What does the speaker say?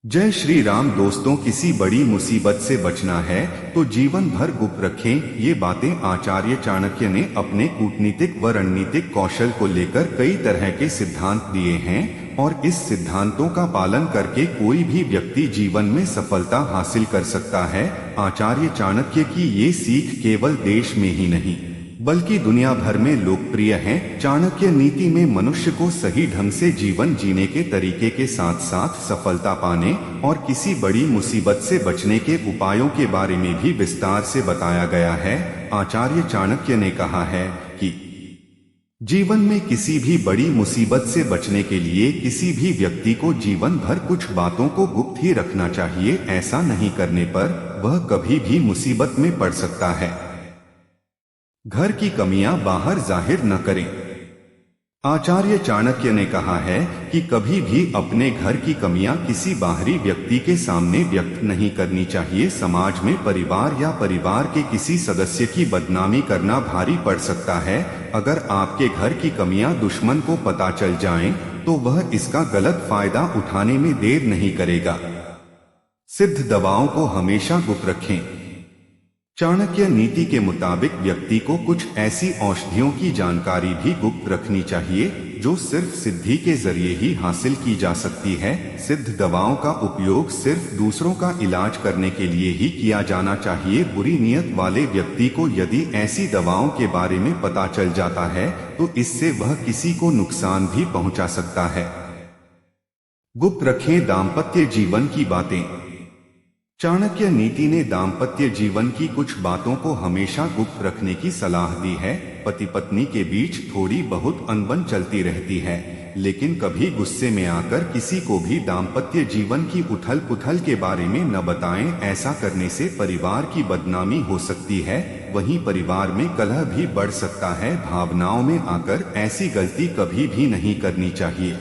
जय श्री राम। दोस्तों, किसी बड़ी मुसीबत से बचना है तो जीवन भर गुप्त रखें। ये बातें आचार्य चाणक्य ने अपने कूटनीतिक व रणनीतिक कौशल को लेकर कई तरह के सिद्धांत दिए हैं और इस सिद्धांतों का पालन करके कोई भी व्यक्ति जीवन में सफलता हासिल कर सकता है। आचार्य चाणक्य की ये सीख केवल देश में ही नहीं बल्कि दुनिया भर में लोकप्रिय है। चाणक्य नीति में मनुष्य को सही ढंग से जीवन जीने के तरीके के साथ साथ सफलता पाने और किसी बड़ी मुसीबत से बचने के उपायों के बारे में भी विस्तार से बताया गया है। आचार्य चाणक्य ने कहा है कि जीवन में किसी भी बड़ी मुसीबत से बचने के लिए किसी भी व्यक्ति को जीवन भर कुछ बातों को गुप्त ही रखना चाहिए। ऐसा नहीं करने पर वह कभी भी मुसीबत में पड़ सकता है। घर की कमियां बाहर जाहिर न करें। आचार्य चाणक्य ने कहा है कि कभी भी अपने घर की कमियां किसी बाहरी व्यक्ति के सामने व्यक्त नहीं करनी चाहिए। समाज में परिवार या परिवार के किसी सदस्य की बदनामी करना भारी पड़ सकता है। अगर आपके घर की कमियां दुश्मन को पता चल जाएं, तो वह इसका गलत फायदा उठाने में देर नहीं करेगा। सिद्ध दवाओं को हमेशा गुप्त रखें। चाणक्य नीति के मुताबिक व्यक्ति को कुछ ऐसी औषधियों की जानकारी भी गुप्त रखनी चाहिए जो सिर्फ सिद्धि के जरिए ही हासिल की जा सकती है। सिद्ध दवाओं का उपयोग सिर्फ दूसरों का इलाज करने के लिए ही किया जाना चाहिए। बुरी नीयत वाले व्यक्ति को यदि ऐसी दवाओं के बारे में पता चल जाता है तो इससे वह किसी को नुकसान भी पहुंचा सकता है। गुप्त रखें दाम्पत्य जीवन की बातें। चाणक्य नीति ने दाम्पत्य जीवन की कुछ बातों को हमेशा गुप्त रखने की सलाह दी है। पति पत्नी के बीच थोड़ी बहुत अनबन चलती रहती है, लेकिन कभी गुस्से में आकर किसी को भी दाम्पत्य जीवन की उथल पुथल के बारे में न बताएं। ऐसा करने से परिवार की बदनामी हो सकती है, वहीं परिवार में कलह भी बढ़ सकता है। भावनाओं में आकर ऐसी गलती कभी भी नहीं करनी चाहिए।